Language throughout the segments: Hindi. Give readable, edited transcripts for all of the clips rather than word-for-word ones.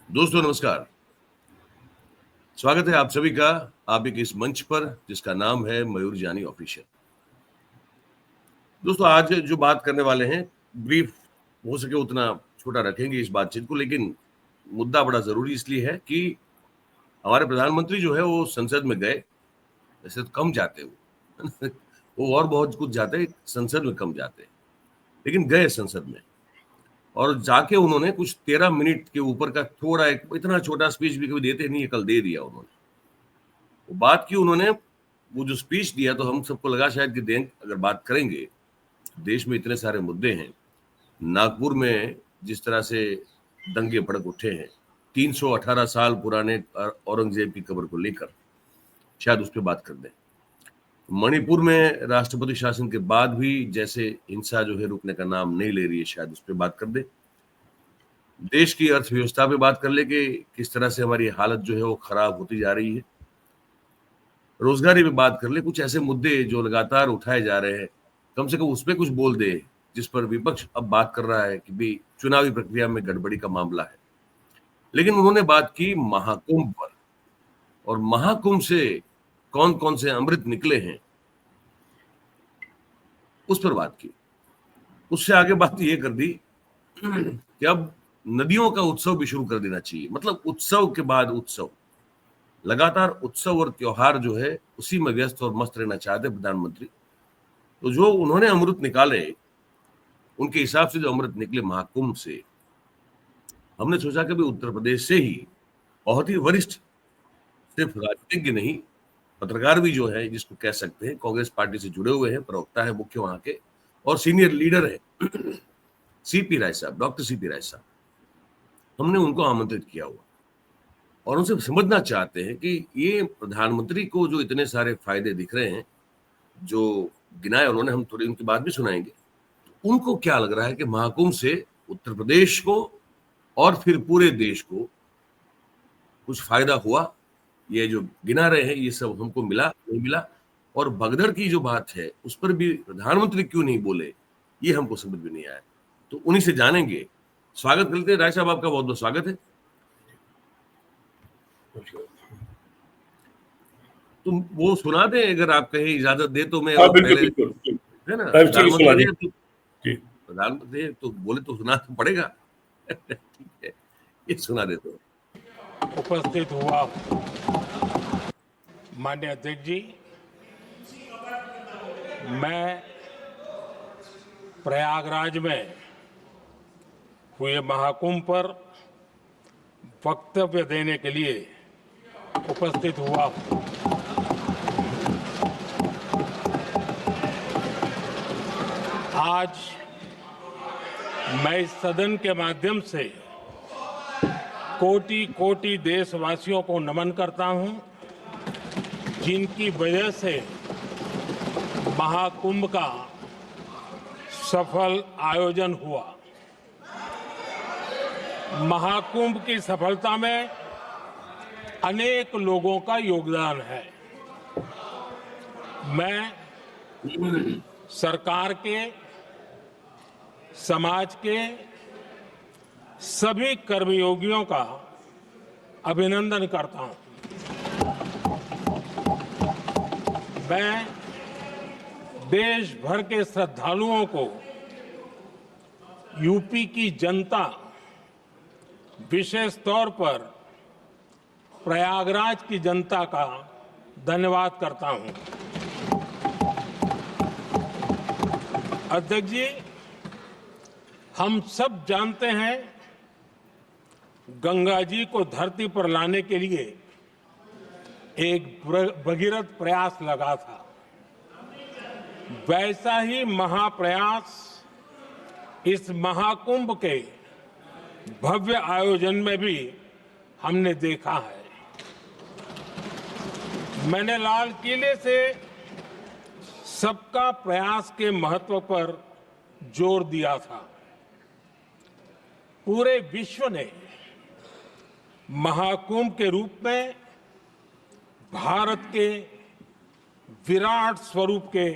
दोस्तों नमस्कार। स्वागत है आप सभी का आप एक इस मंच पर जिसका नाम है मयूर जानी ऑफिशियल। दोस्तों आज जो बात करने वाले हैं ब्रीफ हो सके उतना छोटा रखेंगे इस बातचीत को, लेकिन मुद्दा बड़ा जरूरी इसलिए है कि हमारे प्रधानमंत्री जो है वो संसद में गए। वैसे तो कम जाते वो वो और बहुत कुछ जाते, संसद में कम जाते, लेकिन गए संसद में और जाके उन्होंने कुछ 13 मिनट के ऊपर का थोड़ा एक इतना छोटा स्पीच भी कभी देते नहीं है, कल दे दिया उन्होंने। वो बात की उन्होंने, वो जो स्पीच दिया तो हम सबको लगा शायद कि दें अगर बात करेंगे, देश में इतने सारे मुद्दे हैं। नागपुर में जिस तरह से दंगे भड़क उठे हैं 318 साल पुराने औरंगजेब की कब्र को लेकर, शायद उस पर बात कर दें। मणिपुर में राष्ट्रपति शासन के बाद भी जैसे हिंसा जो है रुकने का नाम नहीं ले रही है, शायद उस पर बात कर दें। देश की अर्थव्यवस्था पे बात कर ले कि किस तरह से हमारी हालत जो है वो खराब होती जा रही है। रोजगारी पे बात कर ले, कुछ ऐसे मुद्दे जो लगातार उठाए जा रहे हैं, कम से कम उस पर कुछ बोल दे, जिस पर विपक्ष अब बात कर रहा है कि भी चुनावी प्रक्रिया में गड़बड़ी का मामला है। लेकिन उन्होंने बात की महाकुंभ पर, और महाकुंभ से कौन कौन से अमृत निकले हैं उस पर बात की। उससे आगे बात ये कर दी कि अब नदियों का उत्सव भी शुरू कर देना चाहिए। मतलब उत्सव के बाद उत्सव, लगातार उत्सव और त्योहार जो है उसी में व्यस्त और मस्त रहना चाहते प्रधानमंत्री। तो जो उन्होंने अमृत निकाले, उनके हिसाब से जो अमृत निकले महाकुंभ से, हमने सोचा कि भी उत्तर प्रदेश से ही बहुत ही वरिष्ठ, सिर्फ राजनीतिज्ञ नहीं, पत्रकार भी जो है जिसको कह सकते हैं, कांग्रेस पार्टी से जुड़े हुए हैं, प्रवक्ता है मुख्य वहां के और सीनियर लीडर है सीपी राय साहब, डॉक्टर सीपी राय साहब, हमने उनको आमंत्रित किया हुआ और उनसे समझना चाहते हैं कि ये प्रधानमंत्री को जो इतने सारे फायदे दिख रहे हैं जो गिनाए उन्होंने, हम थोड़ी उनकी बात भी सुनाएंगे, उनको क्या लग रहा है कि महाकुंभ से उत्तर प्रदेश को और फिर पूरे देश को कुछ फायदा हुआ। ये जो गिना रहे हैं ये सब हमको मिला नहीं मिला, और भगदड़ की जो बात है उस पर भी प्रधानमंत्री क्यों नहीं बोले, ये हमको समझ में नहीं आया। तो उन्हीं से जानेंगे। स्वागत करते हैं राय साहब, आपका बहुत बहुत स्वागत है। तुम वो सुना दे अगर आप कहीं इजाजत दे तो। मैं पहले है ना प्रधानमंत्री तो बोले तो सुना तो पड़ेगा ठीक है, ये सुना दे तो। उपस्थित हुआ माननीय अध्यक्ष जी, मैं प्रयागराज में हुए महाकुंभ पर वक्तव्य देने के लिए उपस्थित हुआ हूं। आज मैं इस सदन के माध्यम से कोटि कोटि देशवासियों को नमन करता हूं, जिनकी वजह से महाकुंभ का सफल आयोजन हुआ। महाकुंभ की सफलता में अनेक लोगों का योगदान है। मैं सरकार के, समाज के सभी कर्मयोगियों का अभिनंदन करता हूं। मैं देश भर के श्रद्धालुओं को, यूपी की जनता, विशेष तौर पर प्रयागराज की जनता का धन्यवाद करता हूं। अध्यक्ष जी, हम सब जानते हैं गंगा जी को धरती पर लाने के लिए एक भगीरथ प्रयास लगा था। वैसा ही महाप्रयास इस महाकुंभ के भव्य आयोजन में भी हमने देखा है। मैंने लाल किले से सबका प्रयास के महत्व पर जोर दिया था। पूरे विश्व ने महाकुंभ के रूप में भारत के विराट स्वरूप के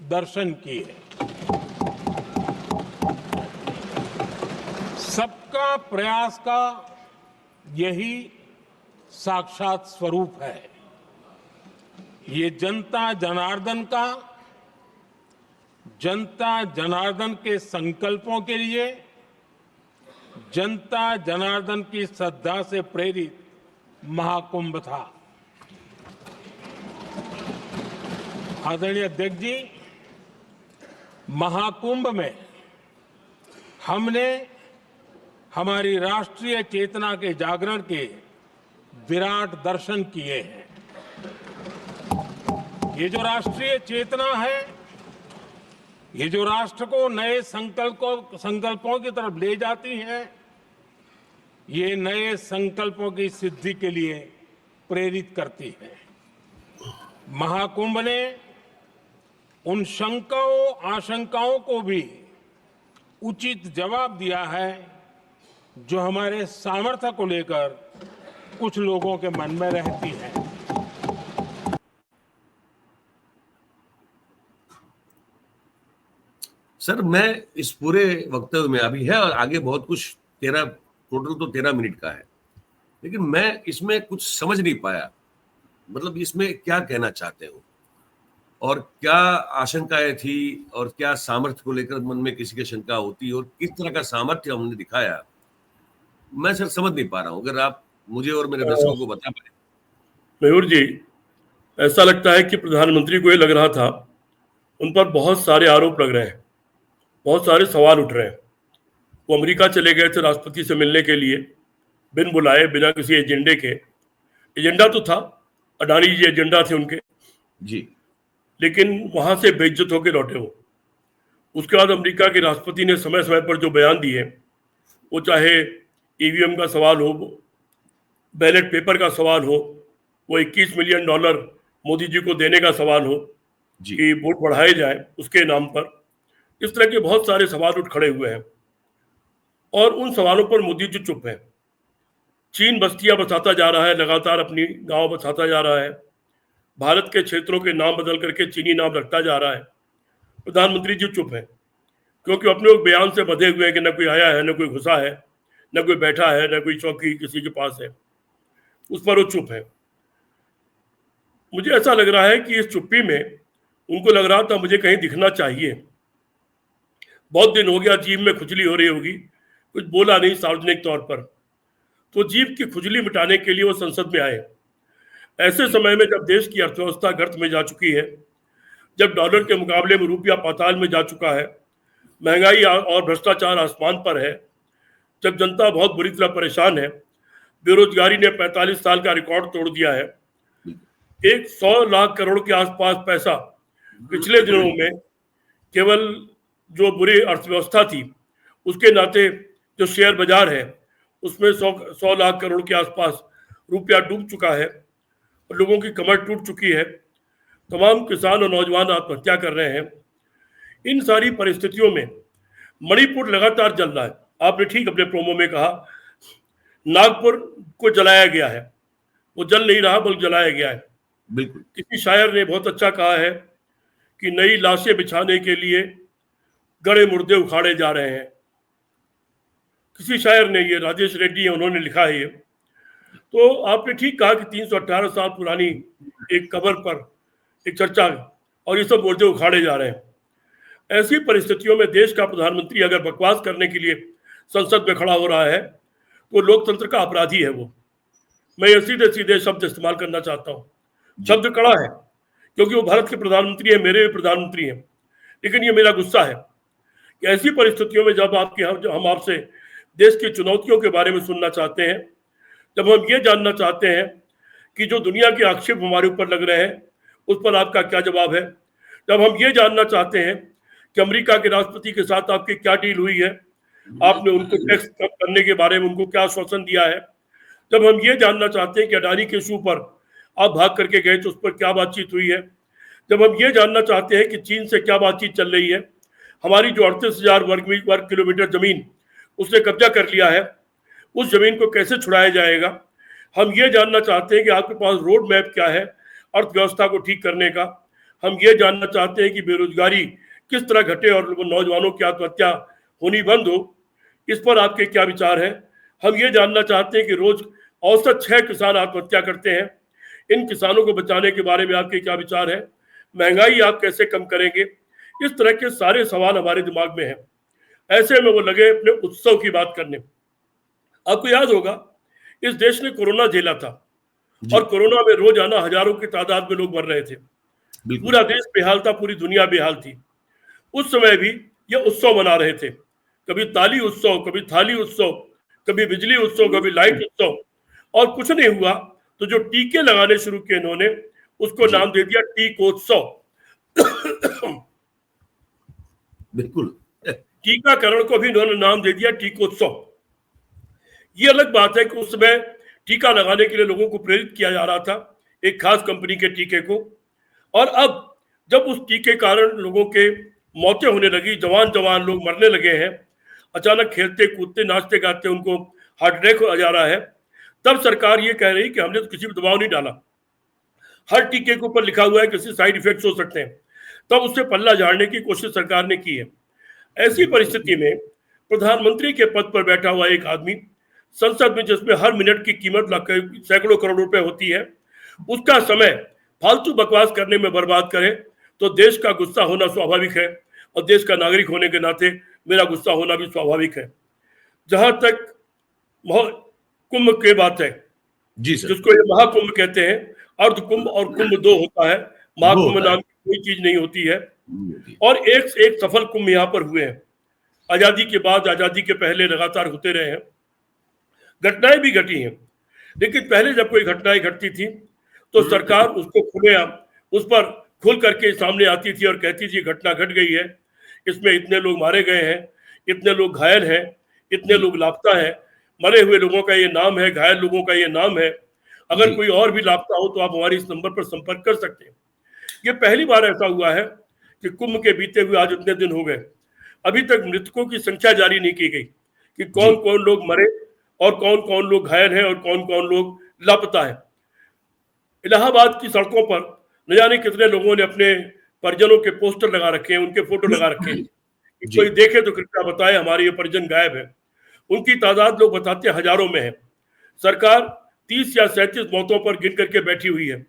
दर्शन किए। सबका प्रयास का यही साक्षात स्वरूप है। ये जनता जनार्दन के संकल्पों के लिए, जनता जनार्दन की श्रद्धा से प्रेरित महाकुंभ था। आदरणीय अध्यक्ष जी, महाकुंभ में हमने हमारी राष्ट्रीय चेतना के जागरण के विराट दर्शन किए हैं। ये जो राष्ट्रीय चेतना है, ये जो राष्ट्र को नए संकल्पों की तरफ ले जाती है, ये नए संकल्पों की सिद्धि के लिए प्रेरित करती है। महाकुंभ ने उन शंकाओं आशंकाओं को भी उचित जवाब दिया है जो हमारे सामर्थ्य को लेकर कुछ लोगों के मन में रहती है। सर, मैं इस पूरे वक्तव्य में, अभी है और आगे बहुत कुछ, टोटल तो 13 मिनट का है, लेकिन मैं इसमें कुछ समझ नहीं पाया। मतलब इसमें क्या कहना चाहते हो और क्या आशंकाएं थी और क्या सामर्थ्य को लेकर मन में किसी की शंका होती और किस तरह का सामर्थ्य हमने दिखाया, मैं सर समझ नहीं पा रहा हूं। अगर आप मुझे और मेरे दर्शकों को बता पाए। मयूर जी, ऐसा लगता है कि प्रधानमंत्री को ये लग रहा था उन पर बहुत सारे आरोप लग रहे हैं, बहुत सारे सवाल उठ रहे हैं। वो अमेरिका चले गए थे राष्ट्रपति से मिलने के लिए, बिन बुलाए, बिना किसी एजेंडे के। एजेंडा तो था, अडानी जी एजेंडा थे उनके जी, लेकिन वहां से बेइज्जत होकर लौटे वो। उसके बाद अमेरिका के राष्ट्रपति ने समय समय पर जो बयान दिए, वो चाहे ईवीएम का सवाल हो, बैलेट पेपर का सवाल हो, वो $21 मिलियन मोदी जी को देने का सवाल हो कि वोट बढ़ाए जाए उसके नाम पर, इस तरह के बहुत सारे सवाल उठ खड़े हुए हैं और उन सवालों पर मोदी जी चुप है। चीन बस्तियां बसाता जा रहा है, लगातार अपनी गांव बसाता जा रहा है, भारत के क्षेत्रों के नाम बदल करके चीनी नाम रखता जा रहा है। प्रधानमंत्री जी चुप है क्योंकि अपने बयान से बंधे हुए हैं कि न कोई आया है, न कोई घुसा है, न कोई बैठा है, न कोई चौकी किसी के पास है, उस पर वो चुप है। मुझे ऐसा लग रहा है कि इस चुप्पी में उनको लग रहा था मुझे कहीं दिखना चाहिए। बहुत दिन हो गया, जीभ में खुजली हो रही होगी, कुछ बोला नहीं सार्वजनिक तौर पर, तो जीभ की खुजली मिटाने के लिए वो संसद में आए। ऐसे समय में जब देश की अर्थव्यवस्था गर्त में जा चुकी है, जब डॉलर के मुकाबले में रुपया पाताल में जा चुका है, महंगाई और भ्रष्टाचार आसमान पर है, जब जनता बहुत बुरी तरह परेशान है, बेरोजगारी ने 45 साल का रिकॉर्ड तोड़ दिया है, 100 लाख करोड़ के आसपास पैसा पिछले दिनों में केवल जो बुरी अर्थव्यवस्था थी उसके नाते जो शेयर बाजार है उसमें 100 लाख करोड़ के आसपास रुपया डूब चुका है, लोगों की कमर टूट चुकी है, तमाम किसान और नौजवान आत्महत्या कर रहे हैं। इन सारी परिस्थितियों में मणिपुर लगातार जल रहा है। आपने ठीक अपने प्रोमो में कहा, नागपुर को जलाया गया है, वो जल नहीं रहा बल्कि जलाया गया है। बिल्कुल। किसी शायर ने बहुत अच्छा कहा है कि नई लाशें बिछाने के लिए गड़े मुर्दे उखाड़े जा रहे हैं। किसी शायर ने, ये राजेश रेड्डी है, उन्होंने लिखा है ये। तो आपने ठीक कहा कि 318 साल पुरानी एक कब्र पर एक चर्चा, और ये सब मुर्दे उखाड़े जा रहे हैं। ऐसी परिस्थितियों में देश का प्रधानमंत्री अगर बकवास करने के लिए संसद में खड़ा हो रहा है तो लोकतंत्र का अपराधी है वो। मैं ये सीधे सीधे शब्द इस्तेमाल करना चाहता हूँ। शब्द कड़ा है क्योंकि वो भारत के प्रधानमंत्री है, मेरे भी प्रधानमंत्री हैं, लेकिन ये मेरा गुस्सा है कि ऐसी परिस्थितियों में जब हम आपसे देश की चुनौतियों के बारे में सुनना चाहते हैं, जब हम ये जानना चाहते हैं कि जो दुनिया के आक्षेप हमारे ऊपर लग रहे हैं उस पर आपका क्या जवाब है, जब हम ये जानना चाहते हैं कि अमेरिका के राष्ट्रपति के साथ आपकी क्या डील हुई है, आपने उनको टैक्स कम करने के बारे में उनको क्या आश्वासन दिया है, जब हम ये जानना चाहते हैं कि अडानी के इशू पर आप भाग करके गए तो उस पर क्या बातचीत हुई है, जब हम ये जानना चाहते हैं कि चीन से क्या बातचीत चल रही है, हमारी जो 38,000 वर्ग किलोमीटर जमीन उसने कब्जा कर लिया है, उस जमीन को कैसे छुड़ाया जाएगा, हम ये जानना चाहते हैं कि आपके पास रोड मैप क्या है अर्थव्यवस्था को ठीक करने का, हम ये जानना चाहते हैं कि बेरोजगारी किस तरह घटे और नौजवानों की आत्महत्या होनी बंद हो, इस पर आपके क्या विचार हैं, हम ये जानना चाहते हैं कि रोज औसत 6 किसान आत्महत्या करते हैं। इन किसानों को बचाने के बारे में आपके क्या विचार है? महंगाई आप कैसे कम करेंगे? इस तरह के सारे सवाल हमारे दिमाग में हैं। ऐसे में वो लगे अपने उत्सव की बात करने। आपको याद होगा, इस देश ने कोरोना झेला था और कोरोना में रोजाना हजारों की तादाद में लोग मर रहे थे। पूरा देश बेहाल था, पूरी दुनिया बेहाल थी। उस समय भी ये उत्सव मना रहे थे, कभी ताली उत्सव, कभी थाली उत्सव, कभी बिजली उत्सव, कभी लाइट उत्सव, और कुछ नहीं हुआ तो जो टीके लगाने शुरू किए इन्होंने, उसको नाम दे दिया टीकोत्सव। बिल्कुल। टीकाकरण को भी इन्होंने नाम दे दिया टीकोत्सव। ये अलग बात है कि उस समय टीका लगाने के लिए लोगों को प्रेरित किया जा रहा था, एक खास कंपनी के टीके को, और अब जब उस टीके कारण लोगों के मौतें होने लगी, जवान जवान लोग मरने लगे हैं, अचानक खेलते कूदते नाचते गाते उनको हार्ट अटैक हो जा रहा है, तब सरकार ये कह रही कि हमने तो किसी पर दबाव नहीं डाला, हर टीके के ऊपर लिखा हुआ है किसी साइड इफेक्ट्स हो सकते हैं, तब उससे पल्ला झाड़ने की कोशिश सरकार ने की है। ऐसी परिस्थिति में प्रधानमंत्री के पद पर बैठा हुआ एक आदमी संसद में, जिसमें हर मिनट की कीमत सैकड़ों करोड़ रुपए होती है, उसका समय फालतू बकवास करने में बर्बाद करे तो देश का गुस्सा होना स्वाभाविक है, और देश का नागरिक होने के नाते मेरा गुस्सा होना भी स्वाभाविक है। जहां तक कुंभ की बात है, जी सर, जिसको ये महाकुंभ कहते हैं, अर्ध कुंभ और कुंभ 2 होता है, महाकुंभ नाम की कोई चीज नहीं होती है। और एक से एक सफल कुंभ यहाँ पर हुए हैं, आजादी के बाद, आजादी के पहले लगातार होते रहे हैं, घटनाएं भी घटी हैं। लेकिन पहले जब कोई घटनाएं घटती थी तो सरकार उसको खुलेआम उस पर खुल करके सामने आती थी और कहती थी घटना घट गई है, इसमें इतने लोग मारे गए हैं, इतने लोग घायल हैं, इतने लोग लापता हैं, मरे हुए लोगों का ये नाम है, घायल लोगों का ये नाम है, अगर कोई और भी लापता हो तो आप हमारे इस नंबर पर संपर्क कर सकते हैं। ये पहली बार ऐसा हुआ है कि कुंभ के बीते हुए आज इतने दिन हो गए, अभी तक मृतकों की संख्या जारी नहीं की गई कि कौन कौन लोग मरे और कौन कौन लोग घायल हैं और कौन कौन लोग लापता है। इलाहाबाद की सड़कों पर न जाने कितने लोगों ने अपने परिजनों के पोस्टर लगा रखे हैं, उनके फोटो लगा रखे हैं कि कोई देखे तो कृपया बताए हमारे ये परिजन गायब है। उनकी तादाद लोग बताते हैं हजारों में है। सरकार 30 या 37 मौतों पर गिन करके बैठी हुई है।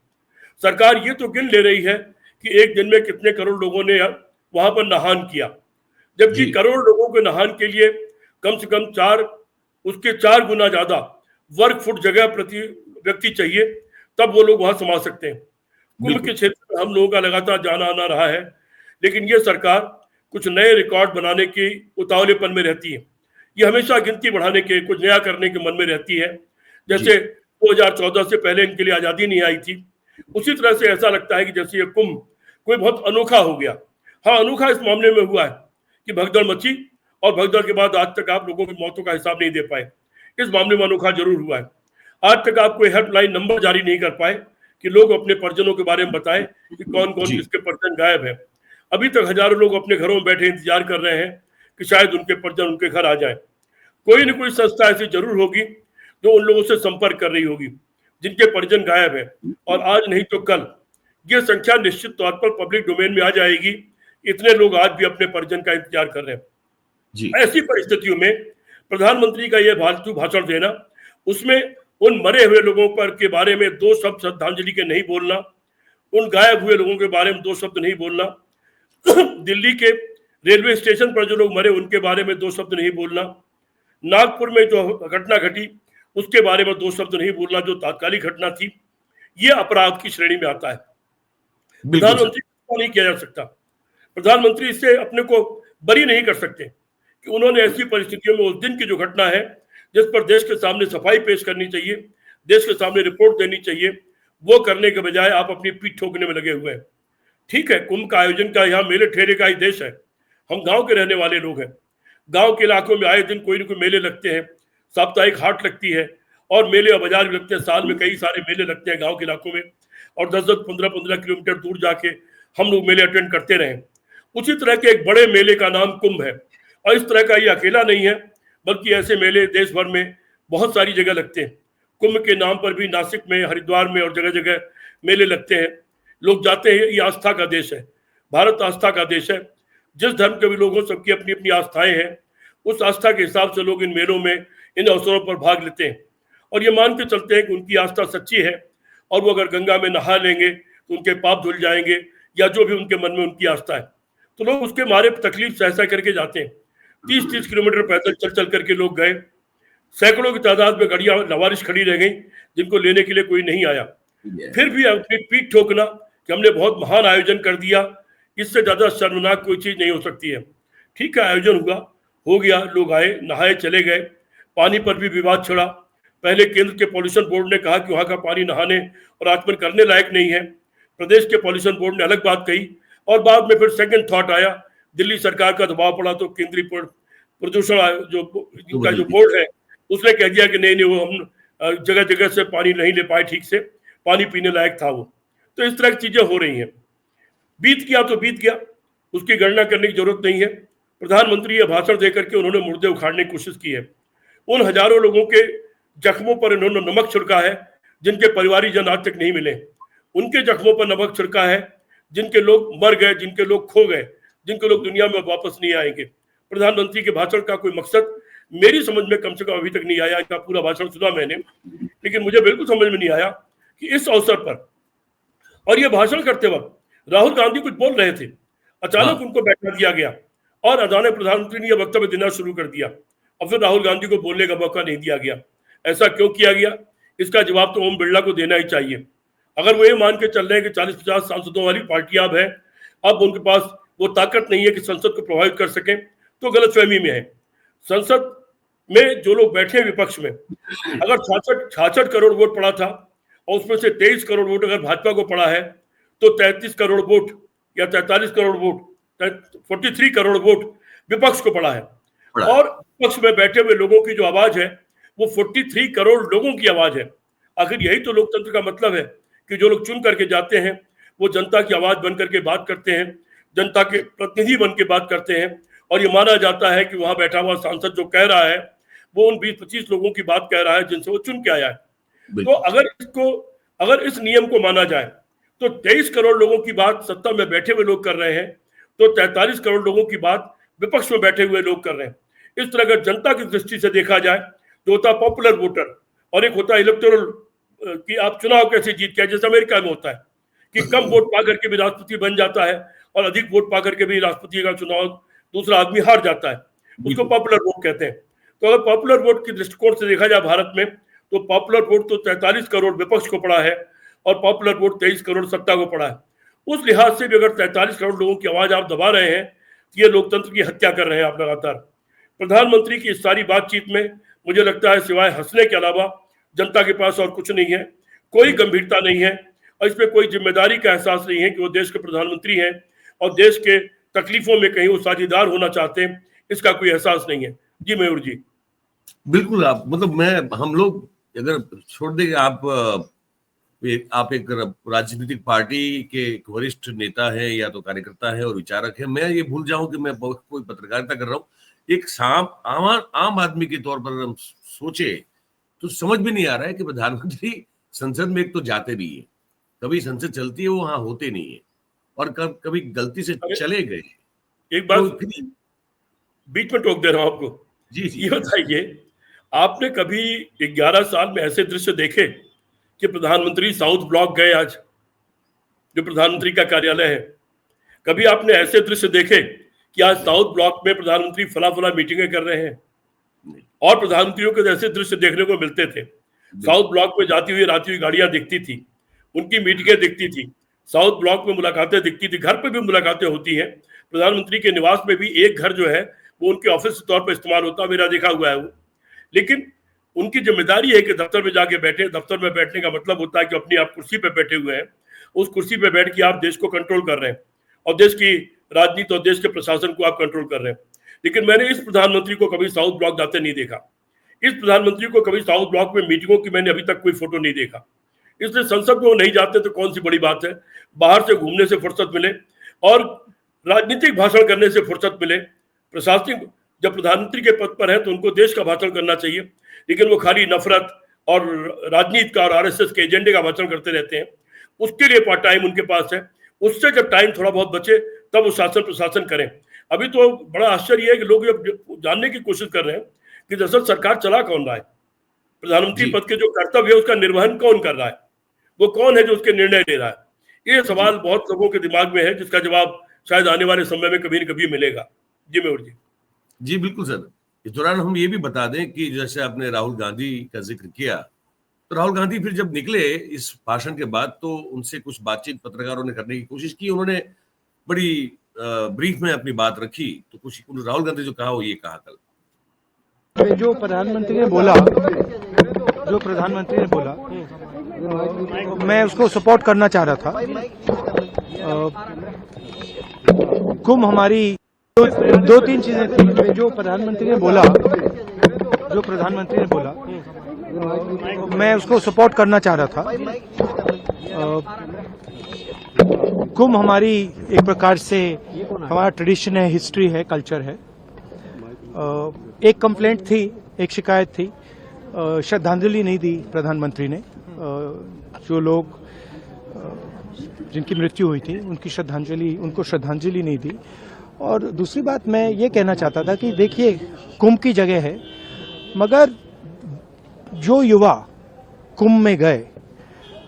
सरकार ये तो गिन ले रही है कि एक दिन में कितने करोड़ लोगों ने वहां पर नहान किया, जबकि करोड़ लोगों के नहान के लिए कम से कम 4 गुना ज्यादा वर्ग फुट जगह प्रति व्यक्ति चाहिए, तब वो लोग वहां समा सकते हैं। कुंभ के क्षेत्र में हम लोगों का लगातार जाना आना रहा है, लेकिन ये सरकार कुछ नए रिकॉर्ड बनाने की उतावलेपन में रहती है। ये हमेशा गिनती बढ़ाने के, कुछ नया करने के मन में रहती है। जैसे 2014 से पहले इनके लिए आजादी नहीं आई थी, उसी तरह से ऐसा लगता है कि जैसे ये कुंभ कोई बहुत अनोखा हो गया। हाँ, अनोखा इस मामले में हुआ है कि भगदड़ मची और भगदड़ के बाद आज तक आप लोगों की मौतों का हिसाब नहीं दे पाए। इस मामले में अनोखा जरूर हुआ है। आज तक आप कोई हेल्पलाइन नंबर जारी नहीं कर पाए कि लोग अपने परिजनों के बारे में बताएं कि कौन कौन किसके परिजन गायब है। अभी तक हजारों लोग अपने घरों में बैठे इंतजार कर रहे हैं कि शायद उनके परिजन उनके घर आ जाए। कोई न कोई संस्था ऐसी जरूर होगी जो उन लोगों से संपर्क कर रही होगी जिनके परिजन गायब है, और आज नहीं तो कल ये संख्या निश्चित तौर पर पब्लिक डोमेन में आ जाएगी। इतने लोग आज भी अपने परिजन का इंतजार कर रहे हैं। ऐसी परिस्थितियों में प्रधानमंत्री का यह फालतू भाषण देना, उसमें उन मरे हुए लोगों पर के बारे में 2 शब्द श्रद्धांजलि के नहीं बोलना, उन गायब हुए लोगों के बारे में 2 शब्द नहीं बोलना, दिल्ली के रेलवे स्टेशन पर जो लोग मरे उनके बारे में 2 शब्द नहीं बोलना, नागपुर में जो घटना घटी उसके बारे में 2 शब्द नहीं बोलना जो तात्कालिक घटना थी, ये अपराध की श्रेणी में आता है। प्रधानमंत्री को नहीं किया जा सकता। प्रधानमंत्री इससे अपने को बरी नहीं कर सकते कि उन्होंने ऐसी परिस्थितियों में उस दिन की जो घटना है जिस पर देश के सामने सफाई पेश करनी चाहिए, देश के सामने रिपोर्ट देनी चाहिए, वो करने के बजाय आप अपनी पीठ ठोकने में लगे हुए हैं। ठीक है, कुंभ का आयोजन का यहाँ मेले ठेले का ही देश है, हम गांव के रहने वाले लोग हैं। गांव के इलाकों में आए दिन कोई न कोई मेले लगते हैं, साप्ताहिक हाट लगती है और मेले और बाजार भी लगते हैं। साल में कई सारे मेले लगते हैं गाँव के इलाकों में, और 10-10, 15-15 किलोमीटर दूर जाके हम लोग मेले अटेंड करते रहे। उसी तरह के एक बड़े मेले का नाम कुंभ है, और इस तरह का ये अकेला नहीं है, बल्कि ऐसे मेले देश भर में बहुत सारी जगह लगते हैं। कुंभ के नाम पर भी नासिक में, हरिद्वार में और जगह जगह मेले लगते हैं। लोग जाते हैं। ये आस्था का देश है, भारत आस्था का देश है। जिस धर्म के भी लोग हों, सबकी अपनी अपनी आस्थाएं हैं। उस आस्था के हिसाब से लोग इन मेलों में, इन अवसरों पर भाग लेते हैं और ये मान के चलते हैं कि उनकी आस्था सच्ची है और वो अगर गंगा में नहा लेंगे तो उनके पाप धुल जाएंगे, या जो भी उनके मन में उनकी आस्था है, तो लोग उसके मारे तकलीफ सहसा करके जाते हैं। 30-30 किलोमीटर पैदल चल चल करके लोग गए, सैकड़ों की तादाद में गाड़ियां लवारिश खड़ी रह गई जिनको लेने के लिए कोई नहीं आया। फिर भी अपनी पीठ ठोकना कि हमने बहुत महान आयोजन कर दिया, इससे ज्यादा शर्मनाक कोई चीज नहीं हो सकती है। ठीक है, आयोजन हुआ, हो गया, लोग आए, नहाए, चले गए। पानी पर भी विवाद छिड़ा। पहले केंद्र के पॉल्यूशन बोर्ड ने कहा कि वहां का पानी नहाने और आचमन करने लायक नहीं है, प्रदेश के पॉल्यूशन बोर्ड ने अलग बात कही, और बाद में फिर सेकंड थॉट आया, दिल्ली सरकार का दबाव पड़ा तो केंद्रीय प्रदूषण जो बोर्ड है उसने कह दिया कि नहीं नहीं, वो हम जगह जगह से पानी नहीं ले पाए, ठीक से पानी पीने लायक था वो। तो इस तरह की चीजें हो रही हैं। बीत गया तो बीत गया, उसकी गणना करने की जरूरत नहीं है। प्रधानमंत्री ये भाषण देकर के उन्होंने मुर्दे उखाड़ने की कोशिश की है। उन हजारों लोगों के जख्मों पर इन्होंने नमक छिड़का है जिनके परिवारीजन आज तक नहीं मिले। उनके जख्मों पर नमक छिड़का है जिनके लोग मर गए, जिनके लोग खो गए, जिनके लोग दुनिया में वापस नहीं आएंगे। प्रधानमंत्री के भाषण का कोई मकसद मेरी समझ में कम से कम अभी तक नहीं आया। इसका पूरा भाषण सुना मैंने, लेकिन मुझे बिल्कुल समझ में नहीं आया कि इस अवसर पर और ये भाषण करते वक्त राहुल गांधी कुछ बोल रहे थे, अचानक उनको बैठा दिया गया और अदाने प्रधानमंत्री ने यह वक्तव्य देना शुरू कर दिया और फिर राहुल गांधी को बोलने का मौका नहीं दिया गया। ऐसा क्यों किया गया, इसका जवाब तो ओम बिरला को देना ही चाहिए। अगर वो ये मान के चल रहे हैं कि 40-50 सांसदों वाली पार्टी अब है, अब उनके पास वो ताकत नहीं है कि संसद को प्रभावित कर सके, तो गलतफहमी में है। संसद में जो लोग बैठे हैं विपक्ष में, अगर 66 करोड़ वोट पड़ा था और उसमें से 23 करोड़ वोट अगर भाजपा को पड़ा है, तो 33 करोड़ वोट या 43 करोड़ वोट, 43 करोड़ वोट विपक्ष को पड़ा है। और विपक्ष में बैठे हुए लोगों की जो आवाज है वो 43 करोड़ लोगों की आवाज है। आखिर यही तो लोकतंत्र का मतलब है कि जो लोग चुन करके जाते हैं वो जनता की आवाज बन करके बात करते हैं, जनता के प्रतिनिधि बन के बात करते हैं, और ये माना जाता है कि वहां बैठा हुआ सांसद जो कह रहा है वो उन 20-25 लोगों की बात कह रहा है जिनसे वो चुन के आया है। तो अगर इस नियम को माना जाए तो 23 करोड़ लोगों की बात सत्ता में बैठे हुए लोग कर रहे हैं, तो 43 करोड़ लोगों की बात विपक्ष में बैठे हुए लोग कर रहे हैं। इस तरह अगर जनता की दृष्टि से देखा जाए तो होता पॉपुलर वोटर और एक होता इलेक्टोरल, कि आप चुनाव कैसे जीत के, जैसे अमेरिका में होता है कि कम वोट पा करके भी राष्ट्रपति बन जाता है और अधिक वोट पा करके भी राष्ट्रपति का चुनाव दूसरा आदमी हार जाता है, उसको पॉपुलर वोट कहते हैं। तो अगर पॉपुलर वोट की दृष्टिकोण से देखा जाए भारत में, तो पॉपुलर वोट तो 43 करोड़ विपक्ष को पड़ा है और पॉपुलर वोट 23 करोड़ सत्ता को पड़ा है। उस लिहाज से भी अगर 43 करोड़ लोगों की आवाज आप दबा रहे हैं तो ये लोकतंत्र की हत्या कर रहे हैं आप लगातार। प्रधानमंत्री की इस सारी बातचीत में मुझे लगता है सिवाय हंसने के अलावा जनता के पास और कुछ नहीं है, कोई गंभीरता नहीं है, और इसमें कोई जिम्मेदारी का एहसास नहीं है कि वो देश के प्रधानमंत्री हैं और देश के तकलीफों में कहीं वो साझेदार होना चाहते हैं, इसका कोई एहसास नहीं है। जी मयूर जी। बिल्कुल, आप मतलब हम लोग अगर छोड़ देंगे, आप एक राजनीतिक पार्टी के एक वरिष्ठ नेता है या तो कार्यकर्ता है और विचारक है, मैं ये भूल जाऊं कि मैं कोई पत्रकारिता कर रहा हूँ। एक आम आदमी के तौर पर हम सोचे तो समझ में नहीं आ रहा है कि प्रधानमंत्री संसद में एक तो जाते नहीं है, कभी संसद चलती है वो वहां होते नहीं है, और कभी गलती से चले गए। एक बात तो बीच में टोक दे रहा हूं आपको, जी ये बताइए, आपने कभी 11 साल में ऐसे दृश्य देखे कि प्रधानमंत्री साउथ ब्लॉक गए आज, जो प्रधानमंत्री का कार्यालय है? कभी आपने ऐसे दृश्य देखे कि आज साउथ ब्लॉक में प्रधानमंत्री फला मीटिंगें कर रहे हैं? और प्रधानमंत्रियों के ऐसे दृश्य देखने को मिलते थे। साउथ ब्लॉक में जाती हुई गाड़ियां दिखती थी, उनकी मीटिंगें दिखती थी, साउथ ब्लॉक में मुलाकातें दिखती थी, घर पे भी मुलाकातें होती हैं। प्रधानमंत्री के निवास में भी एक घर जो है वो उनके ऑफिस के तौर पर इस्तेमाल होता है, मेरा देखा हुआ है वो। लेकिन उनकी जिम्मेदारी है कि दफ्तर में जाके बैठे। दफ्तर में बैठने का मतलब होता है कि अपनी आप कुर्सी पे बैठे हुए हैं, उस कुर्सी पे बैठ के आप देश को कंट्रोल कर रहे हैं और देश की राजनीति और देश के प्रशासन को आप कंट्रोल कर रहे हैं। लेकिन मैंने इस प्रधानमंत्री को कभी साउथ ब्लॉक जाते नहीं देखा। इस प्रधानमंत्री को कभी साउथ ब्लॉक में मीटिंगों की मैंने अभी तक कोई फोटो नहीं देखा। इसलिए संसद में वो नहीं जाते तो कौन सी बड़ी बात है, बाहर से घूमने से फुर्सत मिले और राजनीतिक भाषण करने से फुर्सत मिले। प्रशासनिक जब प्रधानमंत्री के पद पर है तो उनको देश का भाषण करना चाहिए, लेकिन वो खाली नफरत और राजनीति का और आरएसएस के एजेंडे का भाषण करते रहते हैं। उसके लिए पार्ट टाइम उनके पास है, उससे जब टाइम थोड़ा बहुत बचे तब वो शासन प्रशासन करें। अभी तो बड़ा आश्चर्य है कि लोग जानने की कोशिश कर रहे हैं कि दरअसल सरकार चला कौन रहा है, प्रधानमंत्री जी पद के जो कर्तव्य है उसका निर्वहन कौन कर रहा है, वो कौन है जो उसके निर्णय ले रहा है। ये जी सवाल बहुत लोगों के दिमाग में है, जिसका जवाब शायद आने वाले समय में कभी न कभी मिलेगा। जी मेहुर जी। जी बिल्कुल सर। इस दौरान हम ये भी बता दें कि जैसे आपने राहुल गांधी का जिक्र किया, तो राहुल गांधी फिर जब निकले इस भाषण के बाद, तो उनसे कुछ बातचीत पत्रकारों ने करने की कोशिश की। उन्होंने बड़ी ब्रीफ में अपनी बात रखी। तो कुछ राहुल गांधी जो कहा वो ये कहा कल, जो प्रधानमंत्री ने बोला, मैं उसको सपोर्ट करना चाह रहा था। कुंभ हमारी दो तीन चीजें थी। जो प्रधानमंत्री ने बोला, मैं उसको सपोर्ट करना चाह रहा था। कुंभ हमारी एक प्रकार से हमारा ट्रेडिशन है, हिस्ट्री है, कल्चर है। एक कंप्लेंट थी, एक शिकायत थी, श्रद्धांजलि नहीं दी प्रधानमंत्री ने। जो लोग जिनकी मृत्यु हुई थी उनको श्रद्धांजलि नहीं दी। और दूसरी बात मैं ये कहना चाहता था कि देखिए, कुंभ की जगह है, मगर जो युवा कुंभ में गए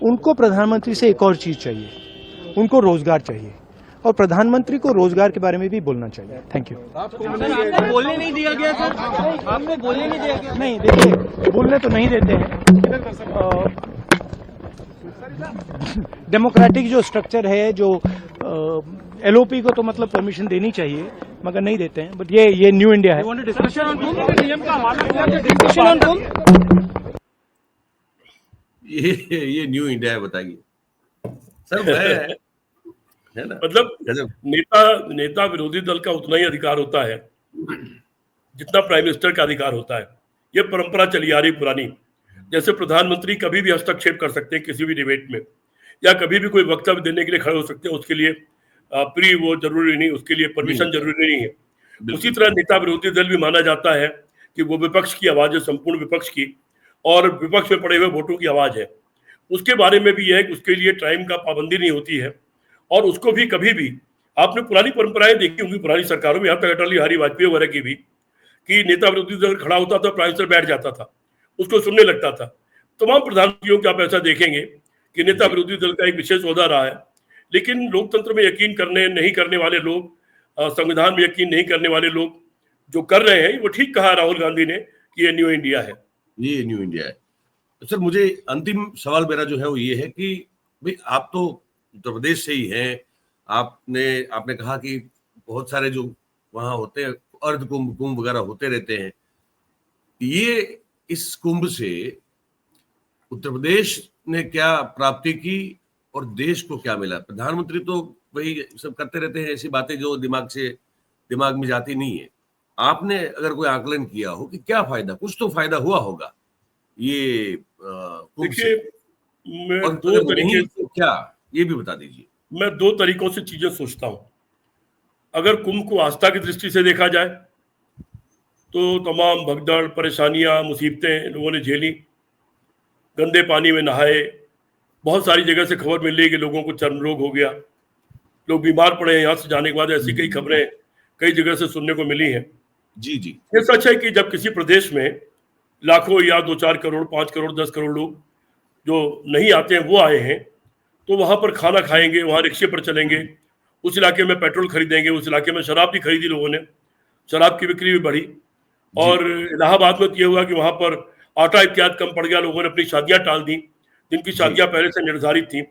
उनको प्रधानमंत्री से एक और चीज चाहिए, उनको रोजगार चाहिए, और प्रधानमंत्री को रोजगार के बारे में भी बोलना चाहिए। Thank you. आपको बोलने नहीं दिया गया सर? आपको बोलने नहीं दिया गया? नहीं, देखिए, बोलने तो नहीं देते हैं। डेमोक्रेटिक जो स्ट्रक्चर है, जो एलओपी को तो मतलब परमिशन देनी चाहिए, मगर नहीं देते हैं। बट ये न्यू इंडिया है। ये न्यू इंडिया है, बताइए सर। मैं है ना, मतलब गजब। नेता विरोधी दल का उतना ही अधिकार होता है जितना प्राइम मिनिस्टर का अधिकार होता है। ये परंपरा चली आ रही पुरानी। जैसे प्रधानमंत्री कभी भी हस्तक्षेप कर सकते हैं किसी भी डिबेट में, या कभी भी कोई वक्तव्य देने के लिए खड़े हो सकते हैं। उसके लिए प्री वो जरूरी नहीं, उसके लिए परमिशन जरूरी नहीं है। उसी तरह नेता विरोधी दल भी माना जाता है कि वो विपक्ष की आवाज है, संपूर्ण विपक्ष की, और विपक्ष में पड़े हुए वोटों की आवाज है। उसके बारे में भी यह है कि उसके लिए टाइम का पाबंदी नहीं होती है, और उसको भी कभी भी, आपने पुरानी परंपराएं देखी होंगी पुरानी सरकारों में, यहाँ तक अटल बिहारी वाजपेयी वगैरह की भी, कि नेता विरोधी दल खड़ा होता था, प्राइम मिनिस्टर बैठ जाता था, उसको सुनने लगता था। तमाम प्रधानमंत्रियों के आप ऐसा देखेंगे कि नेता विरोधी दल का एक विशेष ओहदा रहा है। लेकिन लोकतंत्र में यकीन करने नहीं करने वाले लोग, संविधान में यकीन नहीं करने वाले लोग जो कर रहे हैं, वो ठीक कहा राहुल गांधी ने कि ये न्यू इंडिया है। ये न्यू इंडिया है। तो सर, मुझे अंतिम सवाल मेरा जो है वो ये है कि भाई, आप तो उत्तर प्रदेश से ही हैं। आपने कहा कि बहुत सारे जो वहां होते हैं, अर्ध कुंभ वगैरह होते रहते हैं। ये इस कुंभ से उत्तर प्रदेश ने क्या प्राप्ति की और देश को क्या मिला? प्रधानमंत्री तो वही सब करते रहते हैं, ऐसी बातें जो दिमाग में जाती नहीं है। आपने अगर कोई आकलन किया हो कि क्या फायदा, कुछ तो फायदा हुआ होगा ये कुंभ से, मैं और दो तरीके तो क्या, ये भी बता दीजिए। मैं दो तरीकों से चीजें सोचता हूं। अगर कुंभ को आस्था की दृष्टि से देखा जाए तो तमाम भगदड़, परेशानियां, मुसीबतें लोगों ने झेली, गंदे पानी में नहाए, बहुत सारी जगह से खबर मिल रही है कि लोगों को चर्म रोग हो गया, लोग बीमार पड़े हैं यहाँ से जाने के बाद। ऐसी कई खबरें कई जगह से सुनने को मिली हैं। जी जी। ये सच है कि जब किसी प्रदेश में लाखों या 2-4 करोड़, 5 करोड़, 10 करोड़ लोग जो नहीं आते हैं वो आए हैं, तो वहां पर खाना खाएंगे, वहां रिक्शे पर चलेंगे, उस इलाके में पेट्रोल खरीदेंगे, उस इलाके में शराब भी खरीदी लोगों ने, शराब की बिक्री भी बढ़ी। और इलाहाबाद में तो ये हुआ कि वहां पर आटा इत्यादि कम पड़ गया, लोगों ने अपनी शादियां टाल दी जिनकी शादियां पहले से निर्धारित थी।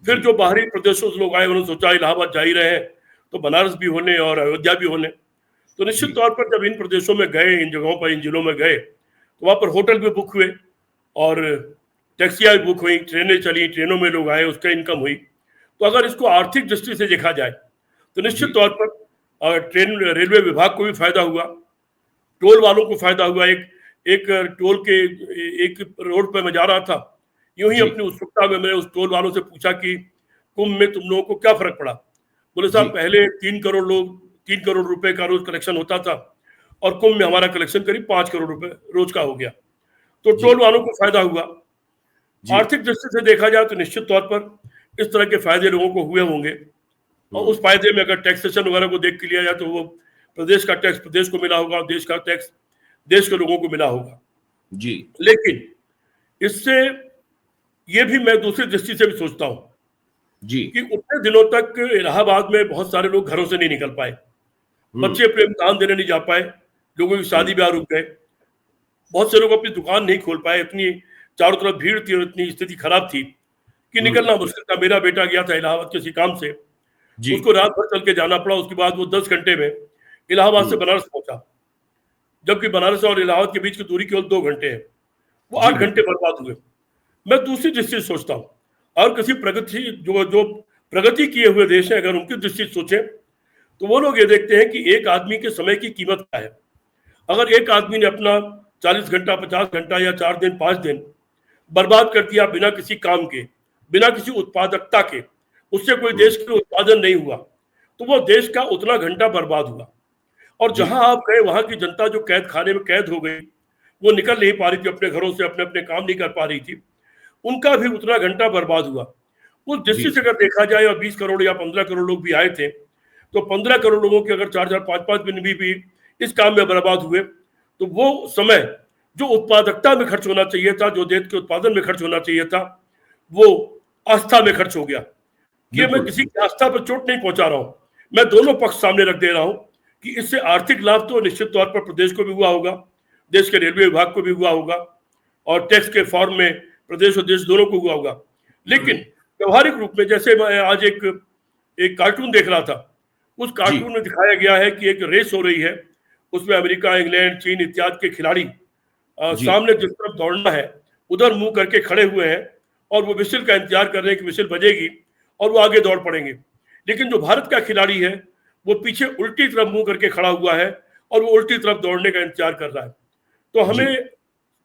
फिर जो बाहरी प्रदेशों से लोग आए, उन्होंने सोचा इलाहाबाद जा ही रहे हैं तो बनारस भी होने और अयोध्या भी होने। तो निश्चित तौर पर जब इन प्रदेशों में गए, इन जगहों पर, इन जिलों में गए, तो वहां पर होटल भी बुक हुए और टैक्सियां भी बुक हुई, ट्रेनें चली, ट्रेनों में लोग आए, उसका इनकम हुई। तो अगर इसको आर्थिक दृष्टि से देखा जाए तो निश्चित तौर पर रेलवे विभाग को भी फायदा हुआ, टोल वालों को फायदा हुआ। एक टोल के एक रोड पर मैं जा रहा था, यूं ही अपनी उत्सुकता में मैंने उस टोल वालों से पूछा कि कुंभ में तुम लोगों को क्या फर्क पड़ा? बोले साहब, पहले 3 करोड़ रुपए का रोज कलेक्शन होता था और कुंभ में हमारा कलेक्शन करीब 5 करोड़ रुपए रोज का हो गया। तो टोल वालों को फायदा हुआ। आर्थिक दृष्टि से देखा जाए तो निश्चित तौर पर इस तरह के फायदे लोगों को हुए होंगे। और उस फायदे में अगर टैक्सेशन वगैरह को देख के लिया जाए तो वो प्रदेश का टैक्स प्रदेश को मिला होगा, देश का टैक्स देश के लोगों को मिला होगा। जी लेकिन इससे ये भी मैं दूसरी दृष्टि से भी सोचता हूं जी। कि उतने दिनों तक इलाहाबाद में बहुत सारे लोग घरों से नहीं निकल पाए, बच्चे अपने इम्तिहान देने नहीं जा पाए, लोगों की शादी ब्याह रुक गए, बहुत से लोग अपनी दुकान नहीं खोल पाए, इतनी चारों तरफ भीड़ थी और इतनी स्थिति खराब थी कि निकलना मुश्किल था। मेरा बेटा गया था इलाहाबाद किसी काम से, जी उसको रात भर चल के जाना पड़ा, उसके बाद वो 10 घंटे में इलाहाबाद से बनारस पहुंचा, जबकि बनारस और इलाहाबाद के बीच की दूरी केवल 2 घंटे है। वो 8 घंटे बर्बाद हुए। मैं दूसरी दृष्टि से सोचता हूँ, और किसी प्रगति जो प्रगति किए हुए देश हैं अगर उनकी दृष्टि से सोचें तो वो लोग ये देखते हैं कि एक आदमी के समय की कीमत क्या है। अगर एक आदमी ने अपना 40 घंटा 50 घंटा या 4 दिन 5 दिन बर्बाद कर दिया बिना किसी काम के, बिना किसी उत्पादकता के, उससे कोई देश के उत्पादन नहीं हुआ, तो वो देश का उतना घंटा बर्बाद हुआ। और जहां आप गए वहां की जनता जो कैद खाने में कैद हो गई, वो निकल नहीं पा रही थी अपने घरों से, अपने अपने काम नहीं कर पा रही थी, उनका भी उतना घंटा बर्बाद हुआ। उस दृष्टि से अगर देखा जाए और 20 करोड़ या 15 करोड़ लोग भी आए थे, तो 15 करोड़ लोगों के अगर 4-4 5-5 दिन भी इस काम में बर्बाद हुए, तो वो समय जो उत्पादकता में खर्च होना चाहिए था, जो देश के उत्पादन में खर्च होना चाहिए था, वो आस्था में खर्च हो गया। ये मैं किसी की आस्था पर चोट नहीं पहुंचा रहा हूं, मैं दोनों पक्ष सामने रख दे रहा हूं कि इससे आर्थिक लाभ तो निश्चित तौर पर प्रदेश को भी हुआ होगा, देश के रेलवे विभाग को भी हुआ होगा, और टैक्स के फॉर्म में प्रदेश और देश दोनों को हुआ होगा। लेकिन व्यवहारिक रूप में, जैसे मैं आज एक कार्टून देख रहा था, उस कार्टून में दिखाया गया है कि एक रेस हो रही है, उसमें अमेरिका, इंग्लैंड, चीन इत्यादि के खिलाड़ी सामने जिस तरफ दौड़ना है उधर मुंह करके खड़े हुए हैं, और वो विसिल का इंतजार कर रहे हैं कि विसिल बजेगी और वो आगे दौड़ पड़ेंगे। लेकिन जो भारत का खिलाड़ी है वो पीछे उल्टी तरफ मुंह करके खड़ा हुआ है और वो उल्टी तरफ दौड़ने का इंतजार कर रहा है। तो हमें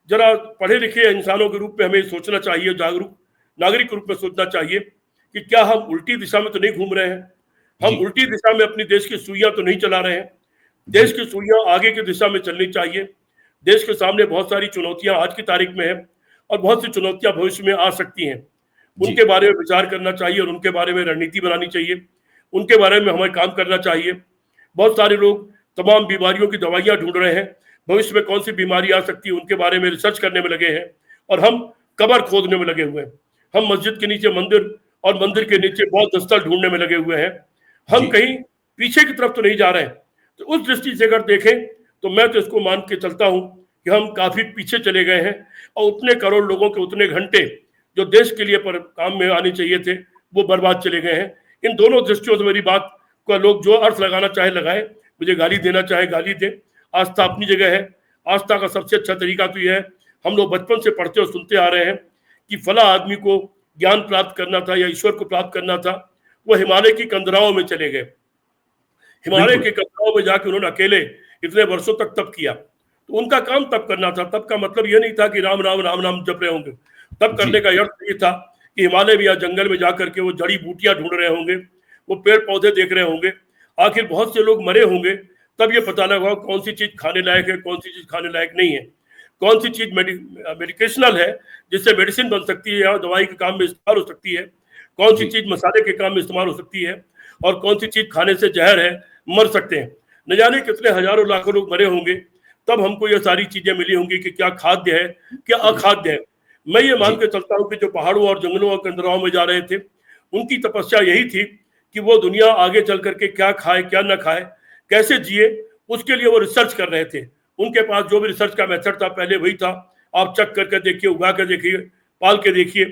जरा पढ़े लिखे इंसानों के रूप में हमें सोचना चाहिए, जागरूक नागरिक के रूप में सोचना चाहिए कि क्या हम उल्टी दिशा में तो नहीं घूम रहे हैं, हम उल्टी दिशा में अपनी देश की सुइयां तो नहीं चला रहे हैं। देश की सुइयां आगे की दिशा में चलनी चाहिए। देश के सामने बहुत सारी चुनौतियां आज की तारीख में है और बहुत सी चुनौतियां भविष्य में आ सकती हैं, उनके बारे में विचार करना चाहिए और उनके बारे में रणनीति बनानी चाहिए, उनके बारे में हमें काम करना चाहिए। बहुत सारे लोग तमाम बीमारियों की दवाइयां ढूंढ रहे हैं, भविष्य में कौन सी बीमारी आ सकती है उनके बारे में रिसर्च करने में लगे हैं, और हम कब्र खोदने में लगे हुए हैं। हम मस्जिद के नीचे मंदिर और मंदिर के नीचे बौद्ध स्थल ढूंढने में लगे हुए हैं, हम कहीं पीछे की तरफ तो नहीं जा रहे हैं। तो उस दृष्टि से अगर देखें तो मैं तो इसको मान के चलता हूं कि हम काफी पीछे चले गए हैं, और उतने करोड़ लोगों के उतने घंटे जो देश के लिए पर काम में आने चाहिए थे वो बर्बाद चले गए हैं। इन दोनों दृष्टियों से मेरी बात को लोग जो अर्थ लगाना चाहे लगाए, मुझे गाली देना चाहे गाली दे, आस्था अपनी जगह है। आस्था का सबसे अच्छा तरीका तो यह है, हम लोग बचपन से पढ़ते और सुनते आ रहे हैं कि फला आदमी को ज्ञान प्राप्त करना था या ईश्वर को प्राप्त करना था, वो हिमालय की कंदराओं में चले गए, हिमालय के कंदराओं में जाके उन्होंने अकेले इतने वर्षों तक तप किया। तो उनका काम तप करना था। तप का मतलब यह नहीं था कि राम राम राम नाम जप रहे होंगे, तप करने का अर्थ ये था कि हिमालय में या जंगल में जाकर के वो जड़ी बूटियां ढूंढ रहे होंगे, वो पेड़ पौधे देख रहे होंगे। आखिर बहुत से लोग मरे होंगे, तब ये पता लगा कौन सी चीज खाने लायक है, कौन सी चीज खाने लायक नहीं है, कौन सी चीज मेडिकेशनल है जिससे मेडिसिन बन सकती है या दवाई के काम में इस्तेमाल हो सकती है, कौन सी चीज मसाले के काम में इस्तेमाल हो सकती है, और कौन सी चीज खाने से जहर है, मर सकते हैं। न जाने कितने हजारों लाखों लोग मरे होंगे, तब हमको ये सारी चीजें मिली होंगी कि क्या खाद्य है, क्या अखाद्य है। मैं ये मान के चलता हूँ कि जो पहाड़ों और जंगलों और कंदराओं में जा रहे थे, उनकी तपस्या यही थी कि वो दुनिया आगे चल करके क्या खाए क्या न खाए, कैसे जिए, उसके लिए वो रिसर्च कर रहे थे। उनके पास जो भी रिसर्च का मेथड था पहले वही था, आप चक करके देखिए, उगा के देखिए, पाल के देखिए,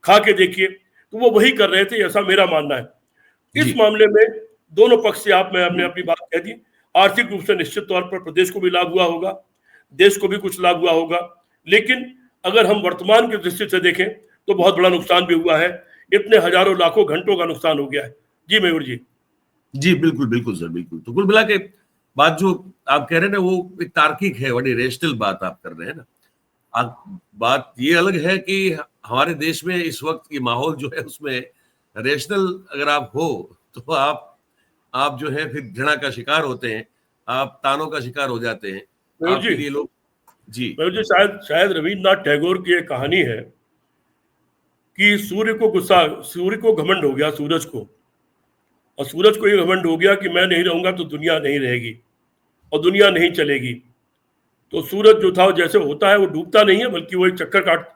खा के देखिए, तो वो वही कर रहे थे, ऐसा मेरा मानना है। इस मामले में दोनों पक्ष से आपने अपनी बात कह दी। आर्थिक रूप से निश्चित तौर पर प्रदेश को भी लाभ हुआ होगा, देश को भी कुछ लाभ हुआ होगा, लेकिन अगर हम वर्तमान की दृष्टि से देखें तो बहुत बड़ा नुकसान भी हुआ है। इतने हजारों लाखों घंटों का नुकसान हो गया है। जी मयूर जी। जी बिल्कुल बिल्कुल सर, बिल्कुल। तो कुल मिला के बात जो आप कह रहे हैं ना, वो एक तार्किक है, बड़ी रेशनल बात आप कर रहे हैं ना। बात ये अलग है कि हमारे देश में इस वक्त ये माहौल जो है उसमें रेशनल अगर आप हो तो आप जो है फिर घृणा का शिकार होते हैं, आप तानों का शिकार हो जाते हैं। आपके लिए लोग जी शायद रविन्द्रनाथ टैगोर की एक कहानी है कि सूर्य को घमंड हो गया, सूरज को, और सूरज को ये घमंड हो गया कि मैं नहीं रहूंगा तो दुनिया नहीं रहेगी और दुनिया नहीं चलेगी। तो सूरज जो था जैसे होता है वो डूबता नहीं है, बल्कि वो एक चक्कर काट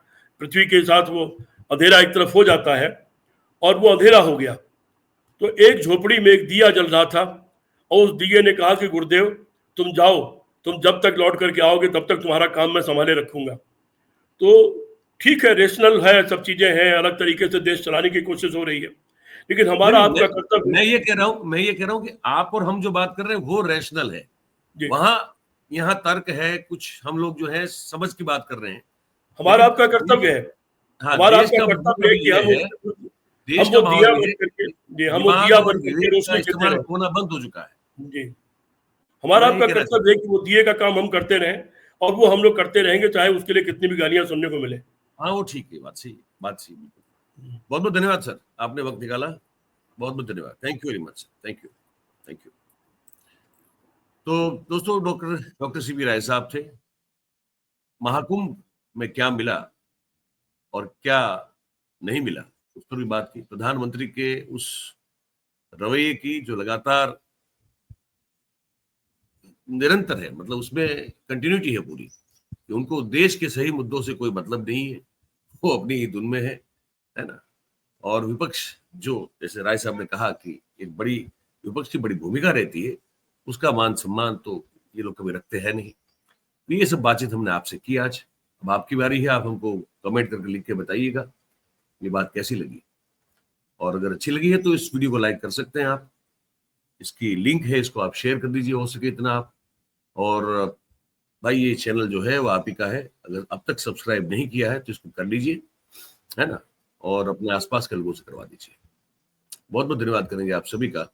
पृथ्वी के साथ वो अंधेरा एक तरफ हो जाता है, और वो अंधेरा हो गया। तो एक झोपड़ी में एक दिया जल रहा था, और उस दिए ने कहा कि गुरुदेव तुम जाओ, तुम जब तक लौट करके आओगे तब तक तुम्हारा काम मैं संभाले रखूंगा। तो ठीक है, रेशनल है, सब चीजें हैं, अलग तरीके से देश चलाने की कोशिश हो रही है, लेकिन हमारा नहीं, आपका कर्तव्य। मैं ये कह रहा हूं कि आप और हम जो बात कर रहे हैं वो रैशनल है, जी, वहां यहाँ तर्क है, कुछ हम लोग जो है समझ की बात कर रहे हैं। हमारा लेकिन आपका कर्तव्य है, हाँ, हमारा देश आपका का कर्तव्य मतलब है कि ये है, देश हम का वो भाव दिया ये बन है करके, कि जी, हम वो दिमाग दिया और बन करके विवेक का रोशनी देते इस्तेमाल रहे। होना बंद हो चुका है। जी, हमारा मैं ये आपका कह रहा था। कर्तव्य है कि वो दिए का काम हम करते रहें, और वो हम लोग करते रहेंगे, चाहे उसके लिए कितनी भी गालियां सुनने को मिले। हाँ, वो ठीक है, बात सही बहुत बहुत धन्यवाद सर, आपने वक्त निकाला, बहुत बहुत धन्यवाद, thank you very much sir, thank you. तो दोस्तों, डॉक्टर सीपी राय साहब थे। महाकुंभ में क्या मिला और क्या नहीं मिला, उस पर भी बात की। प्रधानमंत्री के उस रवैये की जो लगातार निरंतर है, मतलब उसमें कंटिन्यूटी है पूरी, कि उनको देश के सही मुद्दों से कोई मतलब नहीं है, वो अपनी ही धुन में है ना। और विपक्ष जो, जैसे राय साहब ने कहा कि एक बड़ी विपक्ष की बड़ी भूमिका रहती है, उसका मान सम्मान तो ये लोग कभी रखते हैं नहीं। तो ये सब बातचीत हमने आपसे की आज। अब आपकी बारी है, आप हमको कमेंट करके लिख के बताइएगा ये बात कैसी लगी, और अगर अच्छी लगी है तो इस वीडियो को लाइक कर सकते हैं आप, इसकी लिंक है, इसको आप शेयर कर दीजिए, हो सके इतना आप। और भाई, ये चैनल जो है वो आप ही का है, अगर अब तक सब्सक्राइब नहीं किया है तो इसको कर लीजिए, है ना, और अपने आसपास के लोगों से करवा दीजिए। बहुत बहुत धन्यवाद करेंगे आप सभी का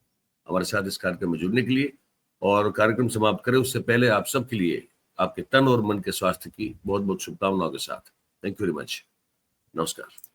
हमारे साथ इस कार्यक्रम में जुड़ने के लिए। और कार्यक्रम समाप्त करें उससे पहले आप सबके लिए आपके तन और मन के स्वास्थ्य की बहुत बहुत शुभकामनाओं के साथ थैंक यू वेरी मच। नमस्कार।